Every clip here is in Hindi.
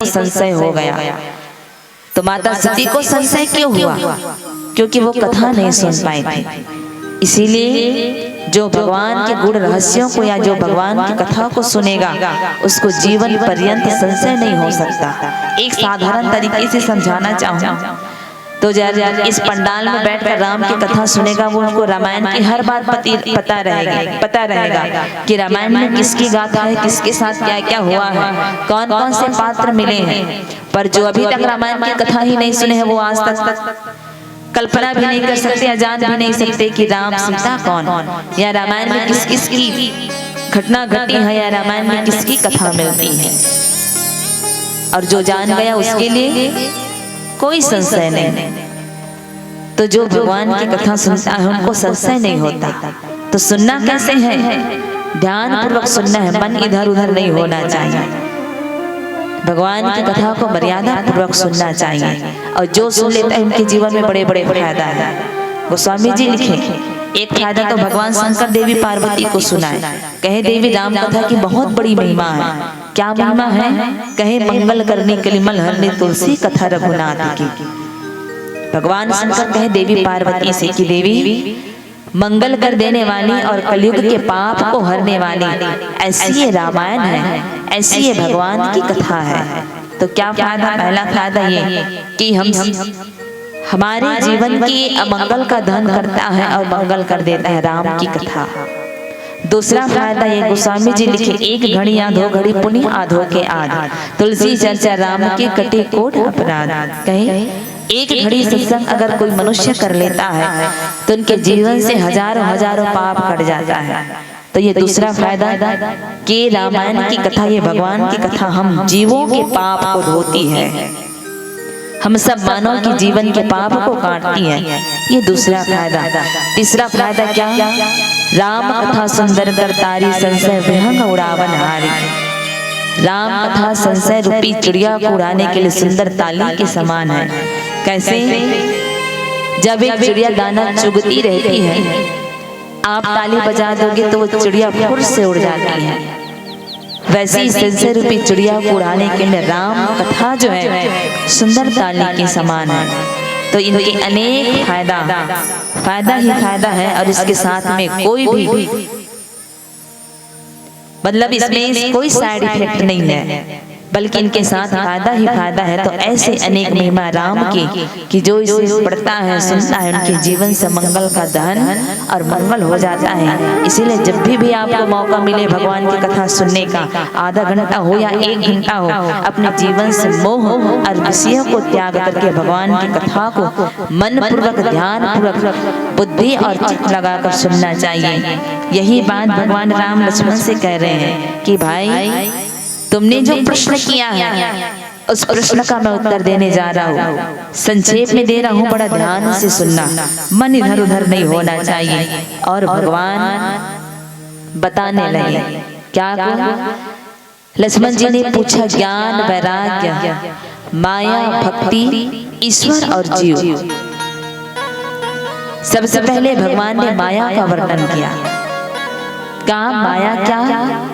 संशय हो गया। तो माता सती को संशय क्यों हुआ? क्योंकि वो कथा नहीं सुन पाई थी। इसीलिए जो भगवान के गुण रहस्यों को या जो भगवान की कथा को सुनेगा उसको जीवन पर्यंत संशय नहीं हो सकता। एक साधारण तरीके से समझाना चाहूँ तो इस पंडाल में बैठकर राम की कथा सुनेगा, वो उनको रामायण की हर बात पता रहेगा कि रामायण में किसकी गाथा है, किसके साथ क्या क्या हुआ है, कौन कौन से पात्र मिले हैं। पर जो अभी तक रामायण की कथा ही नहीं सुने हैं वो आज तक कल्पना भी नहीं कर सकते या जान भी नहीं सकते कि राम सीता कौन, या रामायण में किस किस की घटना घटी है, या रामायण में किसकी कथा मिलती है। और जो जान गया उसके लिए कोई संशय नहीं। तो जो भगवान की कथा सुनता है उनको संशय नहीं होता। तो सुनना कैसे है? ध्यान पूर्वक सुनना है, मन इधर उधर नहीं होना चाहिए। भगवान की कथा को मर्यादा पूर्वक सुनना चाहिए। और जो सुन लेता है उनके जीवन में बड़े बड़े फायदा है। गोस्वामी जी लिखे एक फायदा तो भगवान शंकर देवी पार्वती को सुनाए। कहे देवी राम कथा की बहुत बड़ी महिमा है। क्या महिमा है? कहे मंगल करने के लिए मल हरने तुलसी कथा रघुनाथ की। भगवान शंकर कहे देवी पार्वती से कि देवी मंगल कर देने वाली और कलयुग के पाप को हरने वाली ऐसी ये रामायण है, ऐसी ये भगवान की कथा है। तो क्या फायदा? पहला फायदा ये कि हम हमारे जीवन की अमंगल का दहन करता है और मंगल कर देता है राम की कथा। दूसरा फायदा ये गोस्वामी जी लिखे एक घड़ी या दो घड़ी पुण्य आधो के आध, तुलसी चर्चा राम के कटे कोट अपराध। कहे एक घड़ी सत्संग अगर कोई मनुष्य कर लेता है तो उनके जीवन से हजारों हजारों पाप कट जाता है। तो ये दूसरा फायदा कि रामायण की कथा, ये भगवान की कथा हम जीवों के पाप को धोती है, हम सब मानव के जीवन के पाप को काटती है। ये दूसरा फायदा। तीसरा फायदा क्या? राम कथा सुंदर कर तारी संशय विहंग उड़ावन हारी। राम कथा संशय रूपी चिड़िया को उड़ाने के लिए सुंदर ताली के समान है। कैसे? जब एक चिड़िया दाना चुगती रहती है, आप ताली बजा दोगे तो वो चिड़िया फुर से उड़ जाती है। वैसे ही संशय रूपी चिड़िया को उड़ाने के लिए राम कथा जो है सुंदर ताली के समान है। तो इनके अनेक फायदा ही फायदा है। और इसके साथ में कोई भी मतलब इसमें कोई साइड इफेक्ट नहीं है, बल्कि इनके साथ फायदा ही फायदा है। तो ऐसे अनेक महिमा राम की कि जो इसे पढ़ता है सुनता है उनके जीवन से मंगल का दहन और मंगल हो जाता है। इसीलिए जब भी आपको मौका मिले भगवान की कथा सुनने का, आधा घंटा हो या 1 घंटा हो, अपने जीवन से मोह और विषयों को त्याग करके भगवान की कथा को मन पूर्वक ध्यान पूर्वक बुद्धि और चित्त लगाकर सुनना चाहिए। यही बात भगवान राम लक्ष्मण से कह रहे हैं कि भाई तुमने जो प्रश्न किया है उस प्रश्न का मैं उत्तर देने जा रहा हूँ। संक्षेप में दे रहा हूँ, बड़ा ध्यान से सुनना, मन इधर उधर नहीं होना चाहिए। और भगवान बताने लगे क्या कहा? लक्ष्मण जी ने पूछा ज्ञान वैराग्य माया भक्ति ईश्वर और जीव। सबसे पहले भगवान ने माया का वर्णन किया। कहा माया क्या?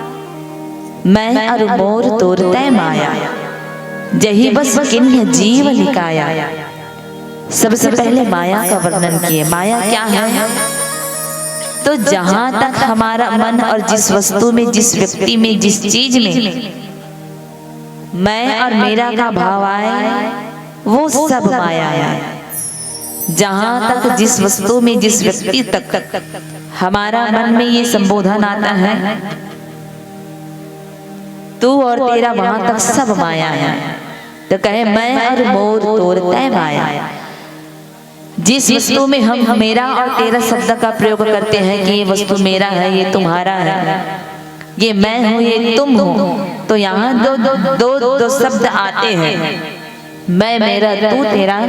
मैं और मोर तोरते माया जही बस किन्ह जीव निकाया। सबसे पहले माया का वर्णन किए। माया क्या है? तो जहां तक हमारा मन और जिस वस्तु में, जिस व्यक्ति में, जिस चीज में मैं और मेरा का भाव आए वो सब माया है। जहां तक जिस वस्तु में, जिस व्यक्ति तक हमारा मन में ये संबोधन आता है तू और तेरा, वहां तक सब माया है। तो कहे मैं और मोर तोरते माया। जिस वस्तु में हम मेरा और तेरा शब्द का प्रयोग करते हैं कि ये वस्तु मेरा है, ये तुम्हारा है, ये मैं हूँ, ये तुम हो, तो यहाँ दो शब्द आते हैं, मैं मेरा तू तेरा,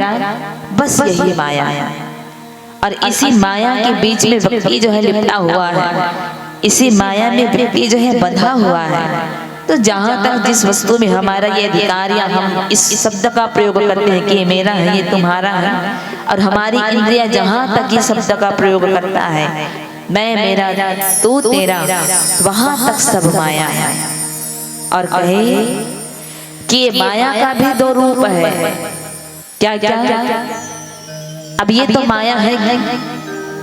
बस यही माया है। और इसी माया के बीच में व्यक्ति जो है लिपटा हुआ है, इसी माया में व्यक्ति जो है बंधा हुआ है। तो जहां तक जिस वस्तु में हमारा ये अधिकार या हम इस शब्द का प्रयोग करते हैं कि ये मेरा है, ये तुम्हारा है, और हमारी इंद्रिया जहां तक इस शब्द का प्रयोग करता है मैं मेरा तू तेरा, वहां तक सब माया है। और कहे कि ये माया का भी दो रूप है। क्या क्या? अब ये तो माया है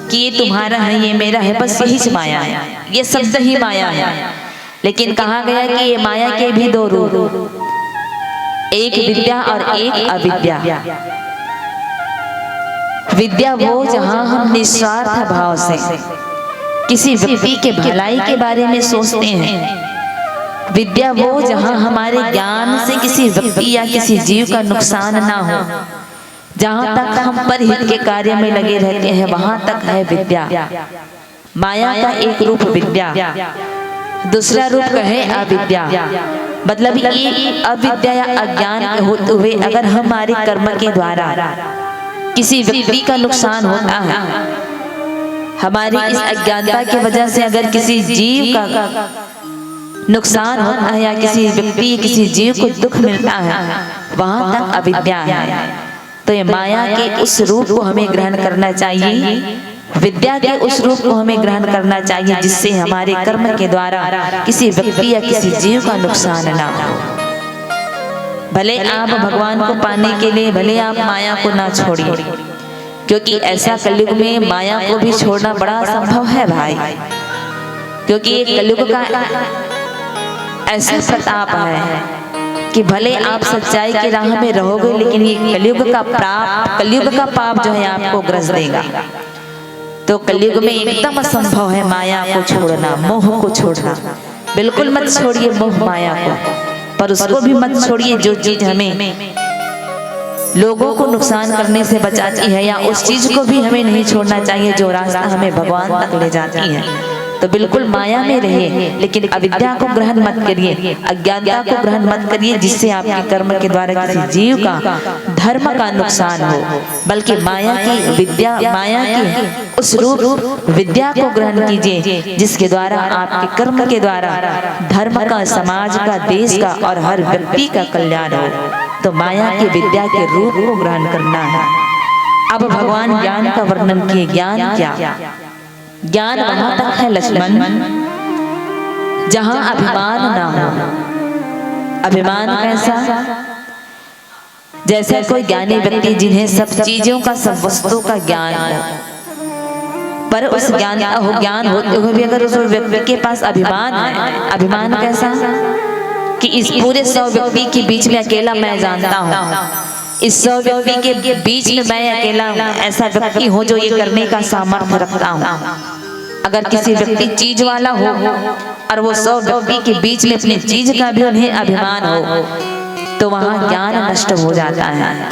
कि ये तुम्हारा है, ये मेरा है, बस यही माया है, ये शब्द ही माया है। लेकिन कहा गया कि ये माया के भी दो रूप, एक विद्या और एक अविद्या। विद्या वो जहां हम निस्वार्थ भाव से किसी व्यक्ति के भलाई के बारे में सोचते हैं। विद्या वो जहां हमारे ज्ञान से किसी व्यक्ति या किसी जीव का नुकसान ना हो, जहां तक हम परहित के कार्य में लगे रहते हैं, वहां तक है विद्या। माया का एक रूप विद्या, दूसरा रूप है अविद्या। मतलब ये अविद्या या अज्ञान के होते हुए अगर हमारे कर्म के द्वारा किसी व्यक्ति का नुकसान होता है, हमारी इस अज्ञानता की वजह से अगर किसी जीव का नुकसान होता है या किसी व्यक्ति किसी जीव को दुख मिलता है, वहां तक अविद्या है। तो ये माया के उस रूप को हमें ग्रहण करना चाहिए, विद्या के उस रूप को हमें ग्रहण करना चाहिए, जिससे हमारे कर्म के द्वारा किसी व्यक्ति या किसी जीव का नुकसान ना हो। भले आप भगवान को पाने के लिए भले आप माया को ना छोड़िए, क्योंकि ऐसा कलयुग में माया को भी छोड़ना बड़ा असंभव है भाई। क्योंकि ये कलयुग का ऐसा प्रताप है कि भले आप सच्चाई की राह में रहोगे, लेकिन ये कलयुग का पाप जो है आपको ग्रस देगा। तो कलयुग में एकदम असंभव है माया को छोड़ना, मोह को छोड़ना। बिल्कुल मत छोड़िए मोह माया को, पर उसको भी मत छोड़िए जो चीज हमें लोगों को नुकसान करने से बचाती है, या उस चीज को भी हमें नहीं छोड़ना चाहिए जो रास्ता हमें भगवान तक ले जाती है। तो बिल्कुल माया में रहिए, लेकिन अविद्या को ग्रहण मत करिए, अज्ञानता को ग्रहण मत करिए, जिससे आपके कर्म के द्वारा किसी जीव का धर्म का नुकसान हो। बल्कि माया की उस रूप विद्या को ग्रहण कीजिए, जिसके द्वारा आपके कर्म के द्वारा धर्म का, समाज का, देश का और हर व्यक्ति का कल्याण हो। तो माया की विद्या के रूप को ग्रहण करना है। अब भगवान ज्ञान का वर्णन किए। ज्ञान क्या? ज्ञान वहां तक है लक्ष्मण जहां अभिमान ना हो। अभिमान कैसा? जैसे कोई ज्ञानी व्यक्ति जिन्हें सब चीजों का, सब वस्तुओं का ज्ञान हो, पर उस ज्ञान होते हुए भी अगर उस व्यक्ति के पास अभिमान है। अभिमान कैसा? कि इस पूरे 100 व्यक्ति के बीच में अकेला मैं जानता हूँ, इस 100 व्यक्ति के बीच में मैं अकेला ऐसा व्यक्ति हूँ जो ये करने का सामर्थ्य रखता हूँ। अगर किसी व्यक्ति चीज वाला हो और वो 100 व्यक्ति के बीच में अपनी चीज का भी उन्हें अभिमान हो, तो वहाँ ज्ञान नष्ट हो जाता है।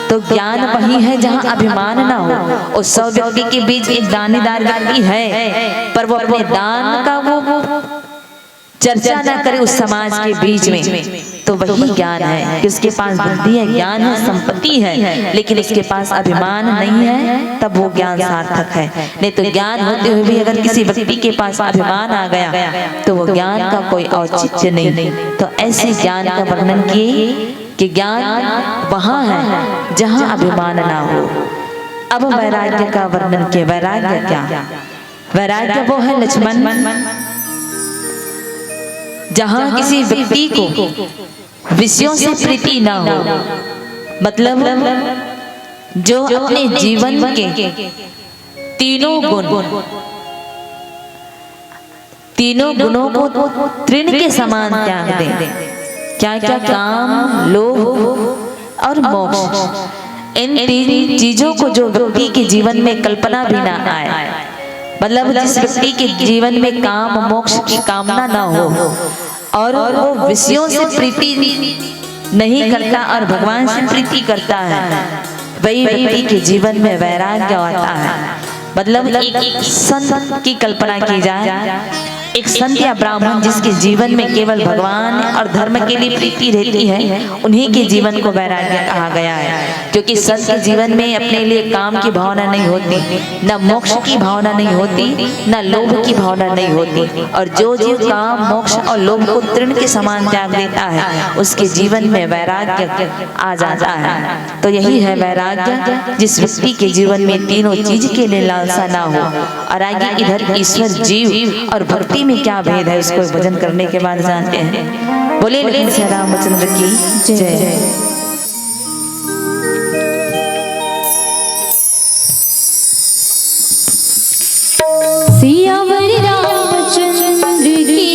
तो ज्ञान वही है जहाँ अभिमान ना हो। उस 100 व्यक्ति के बीच एक दानेदार व्यक्ति है, पर वो अपने दान का वो चर्चा ना करे उस समाज के बीच में, तो वही ज्ञान है कि उसके पास बुद्धि है, ज्ञान है, संपत्ति है, लेकिन इसके पास अभिमान नहीं है, तब वो ज्ञान सार्थक है। नहीं तो ज्ञान होते हुए भी अगर किसी व्यक्ति के पास अभिमान आ गया तो वो ज्ञान का कोई औचित्य नहीं। तो ऐसे ज्ञान का वर्णन किए कि ज्ञान वहाँ है जहाँ अभिमान ना हो। अब वैराग्य का वर्णन किए। वैराग्य क्या? वैराग्य वो है लक्ष्मण जहां किसी व्यक्ति को विषयों से प्रीति ना हो। मतलब जो अपने जीवन के तीनों गुणों को तृण के समान त्याग दे। क्या क्या? काम, लोभ और मोक्ष। इन 3 चीजों को जो व्यक्ति के जीवन में कल्पना भी ना आए, मतलब जिस व्यक्ति के जीवन में काम, मोक्ष की कामना ना हो और वो विषयों से प्रीति नहीं करता और भगवान से प्रीति करता है, वही व्यक्ति के जीवन में वैराग्य आता है। मतलब एक संत की कल्पना की जाए, एक संत या ब्राह्मण जिसके जीवन में केवल भगवान और धर्म के लिए प्रीति रहती है, उन्हीं के जीवन को वैराग्य कहा गया है। क्योंकि संत के जीवन में अपने लिए काम की भावना नहीं होती, न मोक्ष की भावना नहीं होती, न लोभ की भावना नहीं होती। और जो जीव काम, मोक्ष और लोभ को तृण के समान त्याग देता है, उसके जीवन में वैराग्य आ जाता है। तो यही है वैराग्य, जिस व्यक्ति के जीवन में तीनों चीज के लिए लालसा ना हो। और आगे इधर ईश्वर, जीव और भक्ति में क्या भेद है, उसको भजन करने के बाद जानते हैं। बोले लेकिन श्री रामचंद्र की जय। सियावर रामचंद्र की जय।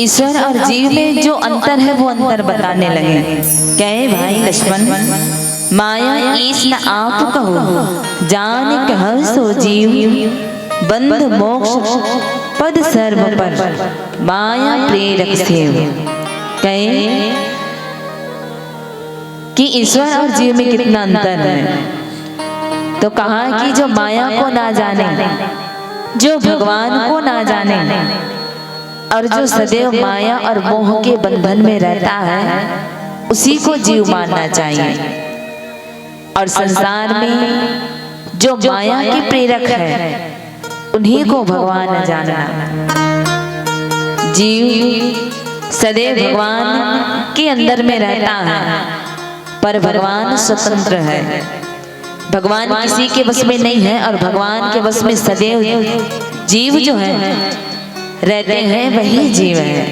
ईश्वर और जीव में जो अंतर है वो अंतर बताने लगे। कहे भाई लक्ष्मण, माया ईश न आप कहो, जान कह सो जीव, बंध मोक्ष पद सर्व पर, माया प्रेरक सेव। कहे कि ईश्वर और जीव में कितना अंतर है। तो कहा कि जो माया को ना जाने, जो भगवान को ना जाने और जो सदैव माया और मोह के बंधन में रहता है, उसी को जीव मानना चाहिए। और संसार में जो माया के प्रेरक है, उन्हीं को भगवान जानना। जीव सदैव भगवान के अंदर में रहता है, पर भगवान स्वतंत्र है। भगवान किसी के वश में नहीं है और भगवान के वश में सदैव जीव जो है रहते हैं, वही जीव है।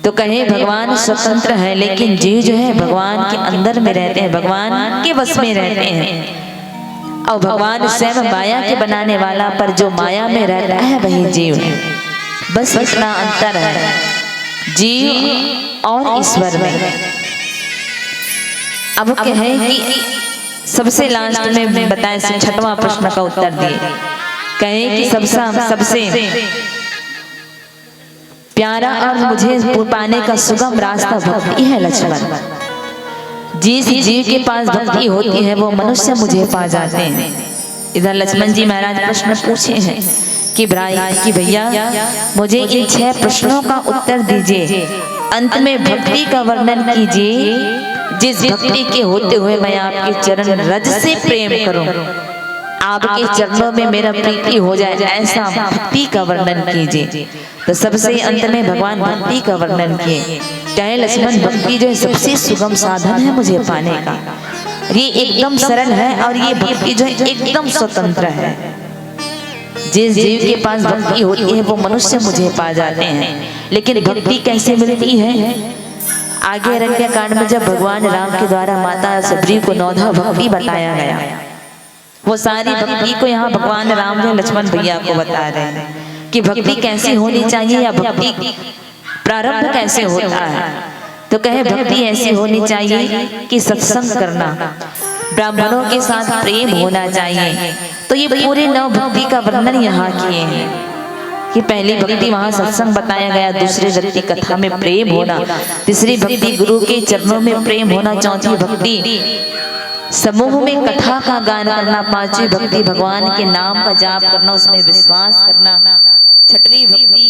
तो कहे भगवान स्वतंत्र है, लेकिन जीव जो है भगवान के अंदर में रहते हैं, भगवान के वश में रहते हैं। और भगवान स्वयं माया के बनाने वाला, पर जो माया में रहता है वही जीव है। बस इतना अंतर है जीव और ईश्वर में। अब कहे कि सबसे लास्ट में बताए 6वां प्रश्न का उत्तर दिए। कहे कि सबसे प्यारा और मुझे पाने का सुगम रास्ता भक्ति है लक्ष्मण। जिस जीव के पास भक्ति होती है वो मनुष्य मुझे पा जाते हैं। इधर लक्ष्मण जी महाराज प्रश्न पूछे हैं कि भैया मुझे इन 6 प्रश्नों का उत्तर दीजिए, अंत में भक्ति का वर्णन कीजिए, जिस भक्ति के होते हुए मैं आपके चरण रज से प्रेम करूं, आपके चरणों में मेरा प्रीति हो जाए, ऐसा भक्ति का वर्णन कीजिए। तो सबसे अंत में भगवान भक्ति का वर्णन किए। कहे लक्ष्मण, भक्ति जो है सबसे सुगम साधन है मुझे पाने का। ये एकदम सरल है और ये भक्ति जो है एकदम स्वतंत्र है। जिस जीव के पास भक्ति होती है वो मनुष्य मुझे पा जाते हैं। लेकिन भक्ति कैसे मिलती है? आगे अरण्य कांड में जब भगवान राम के द्वारा माता सबरी को 9 भक्ति बताया गया, वो सारी भक्ति को यहाँ भगवान राम जो लक्ष्मण भैया को बता रहे हैं कि भक्ति कैसी होनी चाहिए या भक्ति प्रारंभ कैसे होता है। तो कहे भक्ति ऐसी होनी चाहिए कि सत्संग करना, ब्राह्मणों के साथ प्रेम होना चाहिए। तो ये पूरे 9 भक्ति का वर्णन यहाँ किए हैं कि पहली भक्ति वहाँ सत्संग बताया गया, दूसरी भक्ति कथा में प्रेम होना, तीसरी भक्ति गुरु के चरणों में प्रेम होना, चौथी भक्ति समूह में कथा का गान करना, 5वीं भक्ति भगवान के नाम का जाप करना, उसमें विश्वास करना, 6वीं भक्ति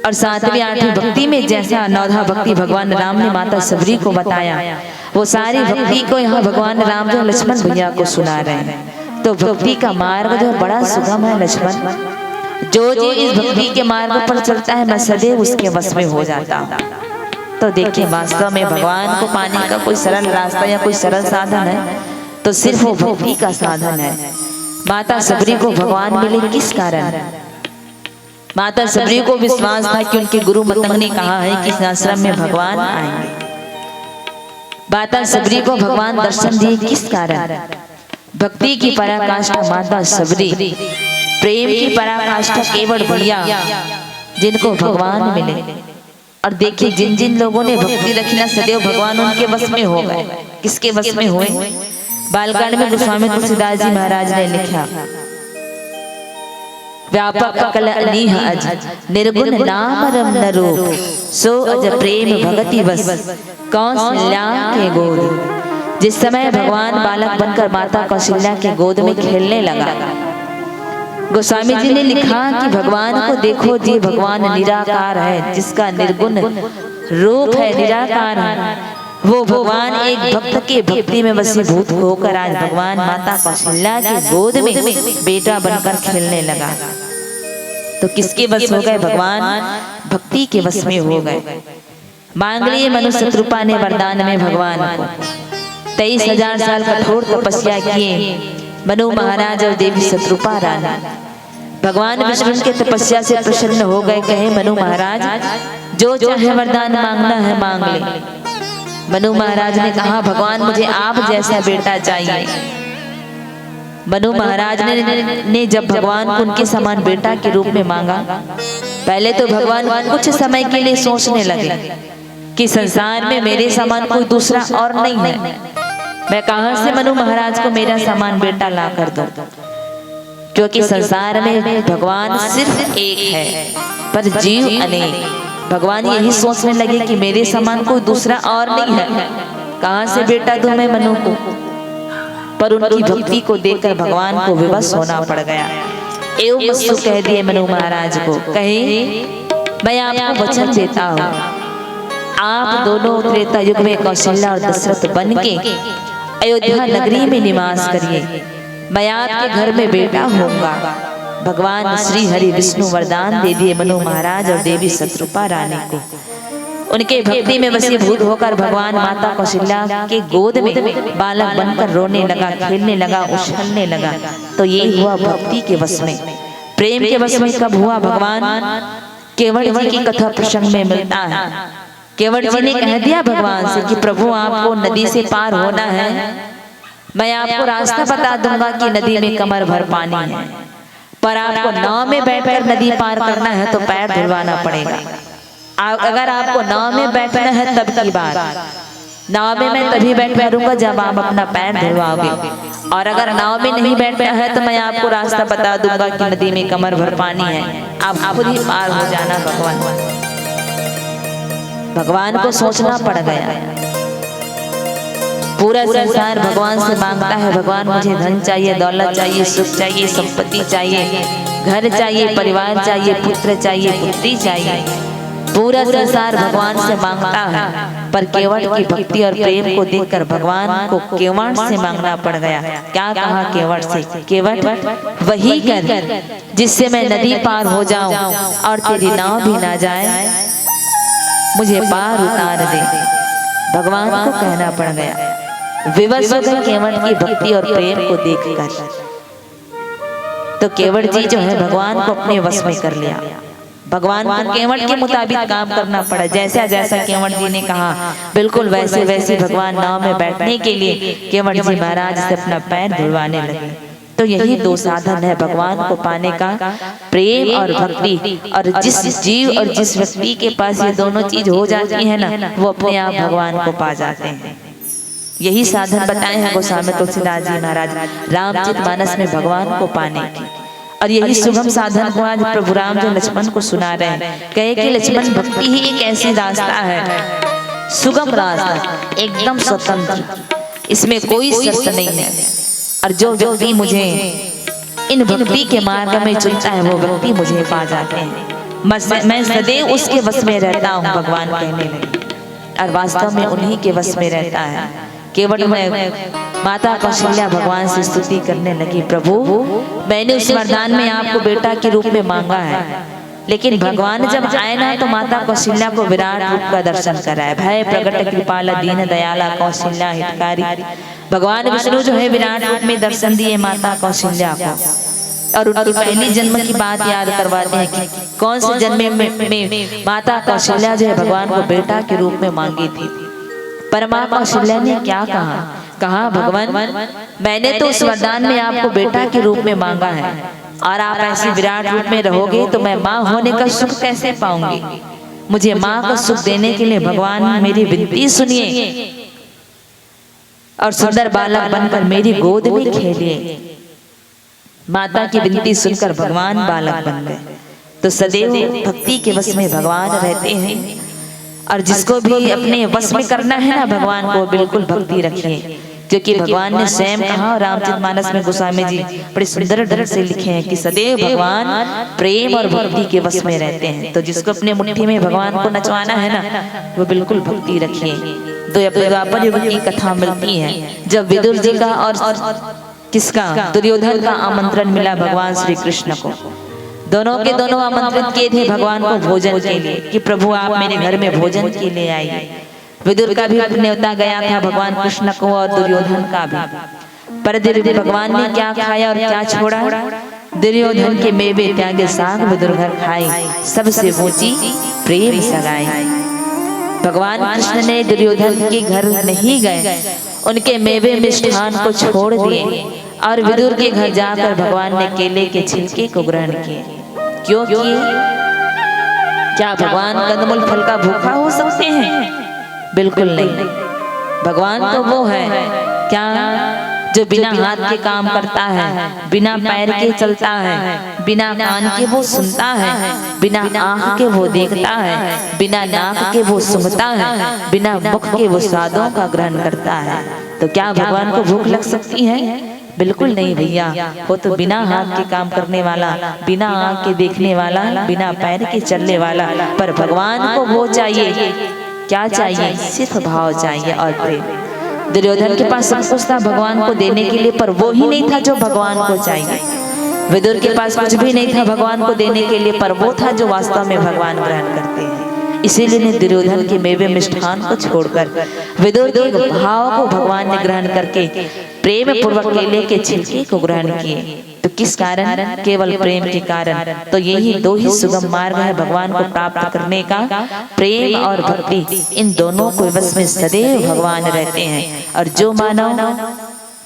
और 7वीं 8वीं भक्ति में जैसा 9वीं भक्ति भगवान राम ने माता सबरी को बताया, वो सारी भक्ति को यहाँ भगवान राम जो लक्ष्मण भैया को सुना रहे हैं। तो भक्ति का मार्ग जो बड़ा सुगम है लक्ष्मण। जो इस भक्ति के मार्ग पर चलता है मैं सदैव उसके वश में हो जाता हूँ। तो देखिए वास्तव में भगवान को पाने का कोई सरल रास्ता या कोई सरल साधन है तो सिर्फ वो भक्ति का साधन है। माता सबरी को भगवान मिले किस कारण? माता सबरी को विश्वास था कि उनके गुरु मतंग ने कहा है कि इस आश्रम में भगवान आएंगे। माता सबरी को भगवान दर्शन दिए किस कारण? भक्ति की पराकाष्ठा माता सबरी, प्रेम की पराकाष्ठा केवल भैया जिनको भगवान मिले। और देखिए जिन जिन लोगों ने भक्ति रखी ना सदैव भगवान उनके वश में हो गए। किसके वश में हुए? बालकांड में गोस्वामी तुलसीदास जी महाराज ने लिखा, व्यापक कल अनीह अज निर्गुण नाम रम न रूप, सो अज प्रेम भगति बस कौशल्या के गोद। जिस समय भगवान बालक बनकर माता कौशल्या के गोद में खेलने लगा, गोस्वामी जी ने लिखा कि भगवान को देखो जी, भगवान निराकार है, जिसका निर्गुण रूप है, निराकार है। वो भगवान एक भक्त के भक्ति में वशीभूत होकर आज भगवान माता कौशल्या के गोद में बेटा बनकर खेलने लगा। तो किसके वश हो गए? भगवान भक्ति के वश में हो गए। मांग लिए मनु शत्रुपा ने वरदान में भगवान को, 23,000 साल कठोर तपस्या किए मनु महाराज और देवी शत्रुपा रानी। भगवान विष्णु के तपस्या से प्रसन्न हो गए। कहे मनु महाराज जो चाहे वरदान मांगना है मांग ले। मनु महाराज ने कहा भगवान मुझे आप जैसा बेटा चाहिए। मनु महाराज ने जब भगवान को उनके समान बेटा के रूप में मांगा, पहले तो भगवान कुछ समय के लिए सोचने लगे कि संसार में मेरे समान कोई दूसरा और नहीं है, मैं कहां से मनु महाराज को मेरा समान बेटा ला कर दूं, क्योंकि संसार में भगवान सिर्फ एक है पर जीव अनेक। भगवान यही सोचने लगे कि मेरे समान कोई दूसरा और नहीं है, कहां से बेटा दूं मैं मनु को। पर उनकी भक्ति को देखकर भगवान को विवश होना पड़ गया। एवं वस्तु कह दिए मनु महाराज को, कहे मैं आपको वचन देता हूँ, आप दोनों त्रेता युग में कौशल्या और दशरथ बन के अयोध्या नगरी में निवास करिए, मैं आपके घर में बेटा होऊंगा। भगवान श्री हरि विष्णु वरदान दे दिए मनु महाराज और देवी शत्रुपा रानी को। उनके भक्ति में वशीभूत होकर भगवान माता कौशल्या के गोद में बालक बनकर रोने लगा, खेलने लगा, उछलने लगा। तो ये हुआ भक्ति के वश में। प्रेम के वश में कब हुआ? भगवान केवट जी की कथा प्रसंग में मिलता है। केवट जी ने कह दिया भगवान से कि प्रभु आपको नदी से पार होना है, मैं आपको रास्ता बता दूंगा कि नदी में कमर भर पानी है, पर आपको नाव में बैठकर नदी पार करना है तो पैर धुलवाना पड़ेगा। अगर आपको नाव में बैठना है तब की बात, नाव में मैं तभी बैठ बैठूंगा जब आप अपना पैर धुलवाओगे, और अगर नाव में नहीं बैठना है तो मैं आपको रास्ता बता दूंगा कि नदी में कमर भर पानी है, आप खुद ही पार हो जाना। भगवान को सोचना पड़ गया। पूरा संसार भगवान से मांगता है, भगवान मुझे धन चाहिए, दौलत चाहिए, सुख चाहिए, संपत्ति चाहिए, घर चाहिए, परिवार चाहिए, पुत्र चाहिए, पुत्री चाहिए। पूरा संसार भगवान से मांगता है, पर केवट की भक्ति और प्रेम को देखकर भगवान को केवट से मांगना पड़ गया। क्या कहा केवट से? केवट वही कर जिससे मैं नदी पार हो जाऊं और तेरी नाव भी ना जाए, मुझे पार उतार दे। भगवान को कहना पड़ गया। विवश हो गए केवट की भक्ति और प्रेम को देखकर। तो केवट जी जो है भगवान को अपने वश में कर लिया। भगवान को केवट के मुताबिक काम करना पड़ा। जैसा जैसा केवट जी ने कहा बिल्कुल वैसे वैसे भगवान नाव में बैठने के लिए केवट जी महाराज से अपना पैर धुलवाने लगे। तो यही दो साधन है भगवान को पाने का, प्रेम और भक्ति। और जिस जीव और जिस व्यक्ति के पास ये दोनों चीज हो जाती है ना, वो अपने आप भगवान को पा जाते हैं। यही साधन बताए हैं गोस्वामी तुलसीदास जी महाराज रामचरितमानस में भगवान को पाने की। और यही सुगम साधन को आज प्रभु राम जो लक्ष्मण को सुना रहे हैं। कहे कि लक्ष्मण भक्ति ही एक ऐसी रास्ता है, सुगम रास्ता, एकदम स्वतंत्र, इसमें कोई शर्त नहीं है। और जो व्यक्ति मुझे इन भक्ति के मार्ग में चुनता है वो व्यक्ति मुझे पा जाते हैं। मैं सदैव उसके वश में रहता हूँ, भगवान कहने लगे। और वास्तव में उन्हीं के वश में रहता है। केवट में माता कौशल्या भगवान से स्तुति करने लगी, प्रभु मैंने उस वरदान में आपको बेटा के रूप में मांगा है, लेकिन भगवान जब आए ना तो माता कौशल्या को विराट रूप का दर्शन कराए। भय प्रगट कृपाला दीन दयाला कौशल्या हितकारी। भगवान विष्णु जो है विराट रूप में दर्शन दिए माता कौशल्या को। और उनकी पहली जन्म की बात याद करवाते हैं कि कौन से जन्म में माता कौशल्या जो है भगवान को बेटा के रूप में मांगी थी। पर माँ कौशल्या ने क्या कहा भगवान मैंने तो उस वरदान में आपको बेटा के रूप में मांगा है, और आप ऐसे विराट रूप में रहोगे तो मैं माँ होने का सुख कैसे पाऊंगी। मुझे माँ का सुख देने के लिए भगवान मेरी विनती सुनिए और सुंदर बालक बनकर मेरी गोद में खेलिए। माता की विनती सुनकर भगवान बालक बन गए। तो सदैव भक्ति के वश में भगवान रहते हैं। और जिसको भी अपने वश में करना है ना भगवान को, बिल्कुल भक्ति रखिए, क्योंकि भगवान ने स्वयं कहा। रामचरितमानस में गोस्वामी जी बड़े सुंदर ढंग से लिखे हैं कि सदैव भगवान प्रेम और भक्ति के वश में रहते हैं। तो जिसको अपने मुट्ठी में भगवान को नचवाना है ना, वो बिल्कुल भक्ति रखिए। द्वापर युग की कथा मिलती है जब विदुर जी का और किसका दुर्योधन का आमंत्रण मिला भगवान श्री कृष्ण को। दोनों के दोनों आमंत्रित किए थे भगवान को भोजन के लिए कि प्रभु आप मेरे घर में भोजन के लिए आइए। विदुर का भी न्योता गया था भगवान कृष्ण को और दुर्योधन का भी। पर भगवान ने क्या खाया और क्या छोड़ा? दुर्योधन के मेवे त्यागे साग विदुर घर खाई, सबसे ऊंची प्रेम सगाई। भगवान कृष्ण ने दुर्योधन के घर नहीं गए, उनके मेवे मिष्ठान को छोड़ दिए और विदुर के घर जाकर भगवान ने केले के छिलके को ग्रहण किए। क्यों किए? क्या भगवान कंदमूल फल का भूखा हो सकते हैं? बिल्कुल नहीं। भगवान तो वो है क्या जो बिना हाथ के काम करता है, बिना पैर के चलता है, बिना कान के वो सुनता है, बिना आँख के वो देखता है, बिना नाक के वो सूंघता है, बिना मुख के वो स्वादों का ग्रहण करता है। तो क्या भगवान को भूख लग सकती है? बिल्कुल नहीं भैया। वो तो बिना हाथ के काम करने वाला, बिना आँख के देखने वाला, बिना पैर के चलने वाला। पर भगवान को वो चाहिए, क्या चाहिए? सिर्फ भाव चाहिए और प्रेम। दुर्योधन के पास सब कुछ था भगवान को देने के लिए, पर वो ही नहीं था जो भगवान को चाहिए। विदुर के पास कुछ भी नहीं था भगवान को देने के लिए, पर वो था जो वास्तव में भगवान ग्रहण करते हैं। इसीलिए ने दुर्योधन के मेवे मिष्ठान को छोड़कर विदुर के भाव को भगवान ने ग्रहण करके प्रेम पूर्वक केले के छिलके को ग्रहण किए। तो किस कारण? केवल प्रेम के कारण। तो यही दो ही सुगम मार्ग है भगवान को प्राप्त करने का, प्रेम और भक्ति। इन दोनों को वश में सदैव भगवान रहते हैं। और जो मानव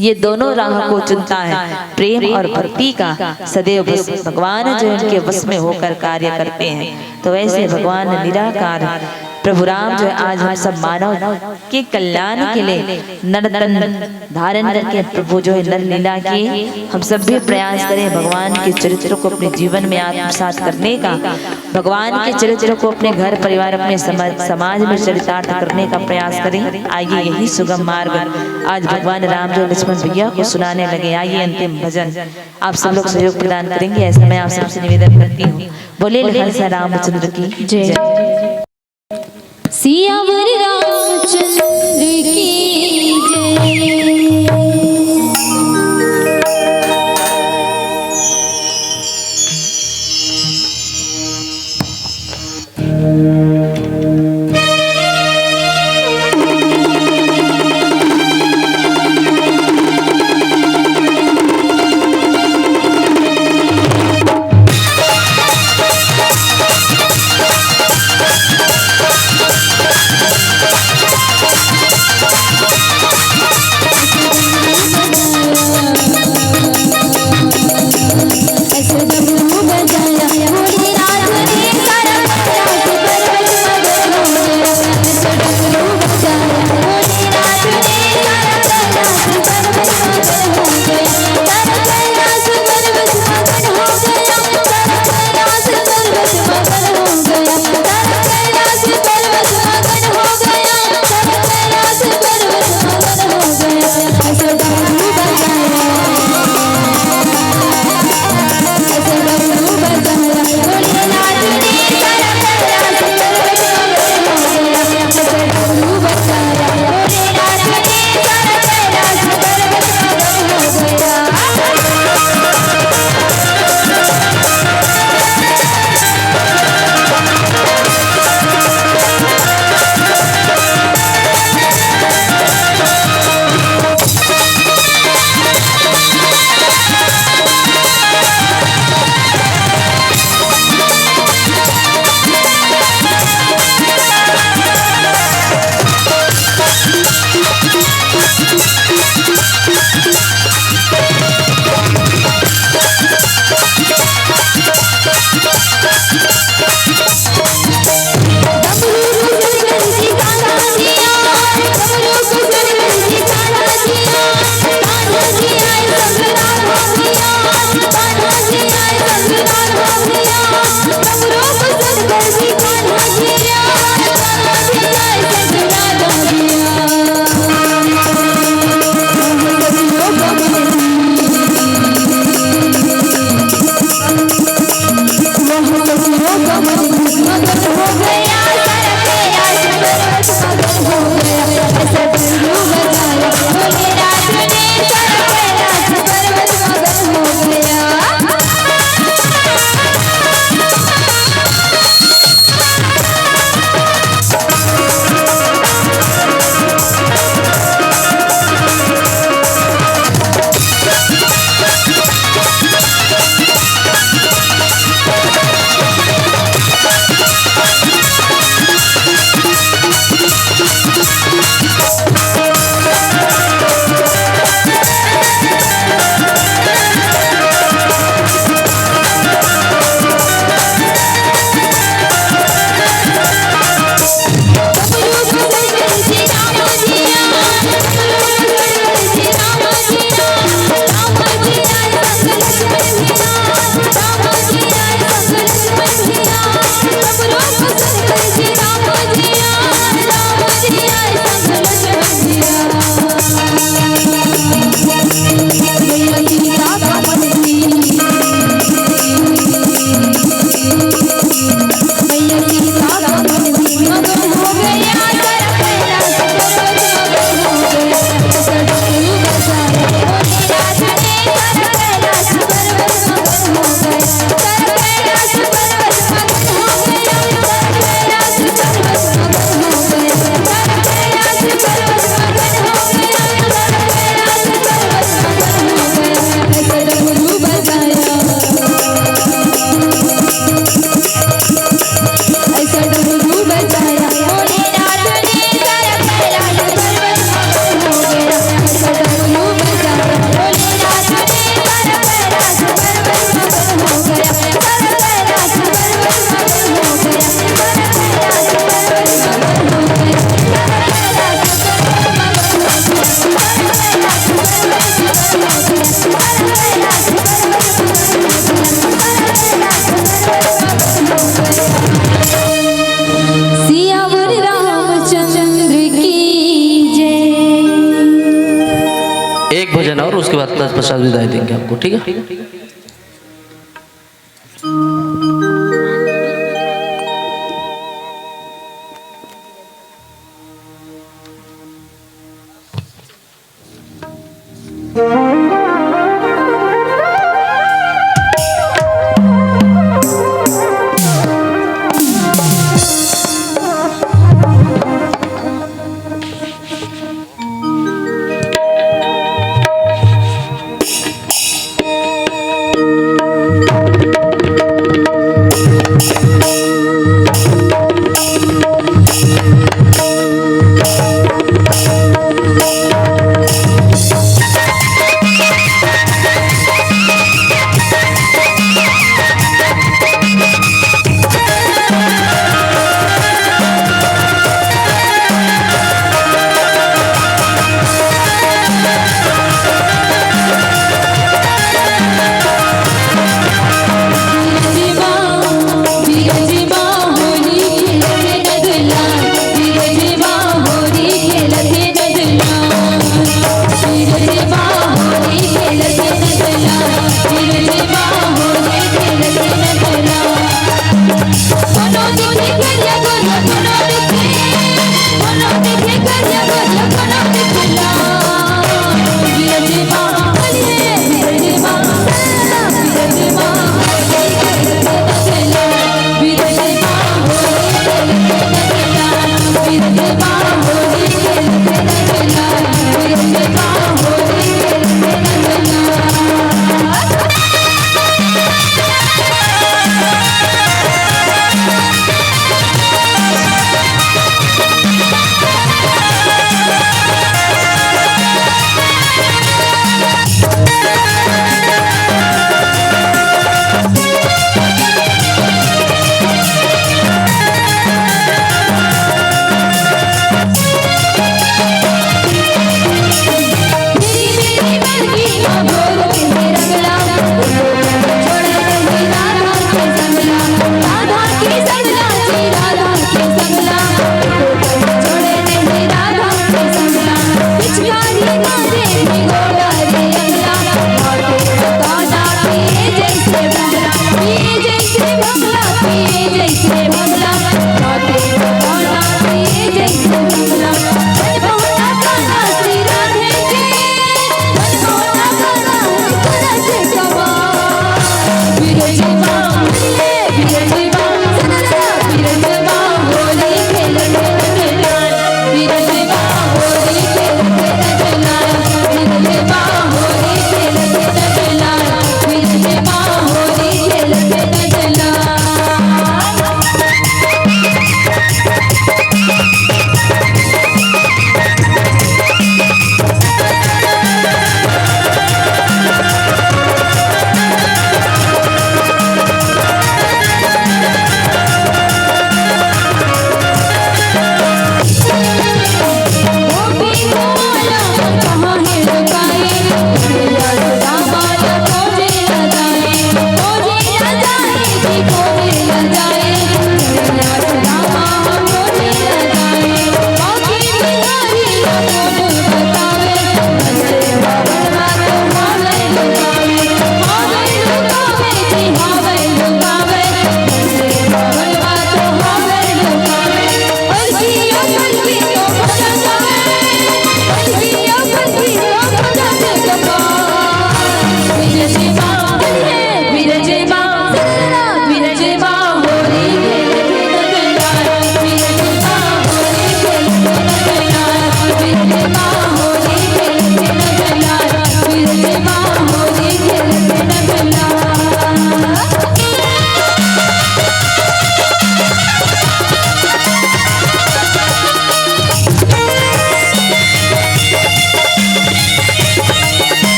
ये दोनों राह को चुनता है, प्रेम और भक्ति का, सदैव भगवान जो इनके वश में होकर कार्य करते हैं। तो ऐसे भगवान निराकार प्रभु राम जो आज हम सब मानव के कल्याण के लिए नर तन धारण करके प्रभु जो है नर लीला की, हम सब भी प्रयास करें भगवान के चरित्र को अपने जीवन में आत्मसात करने का, भगवान के चरित्र को अपने घर परिवार अपने समाज में चरितार्थ करने का प्रयास करें। आइए यही सुगम मार्ग आज भगवान राम जो लक्ष्मण भैया को सुनाने लगे। आइए अंतिम भजन आप सब लोग सहयोग प्रदान करेंगे, ऐसा मैं आप सबसे निवेदन करती हूँ। बोले हंस रामचंद्र की जय। सियावर रामचंद्र की जय। लेना और उसके बाद तत्पश्चात विदाई देंगे आपको, ठीक है।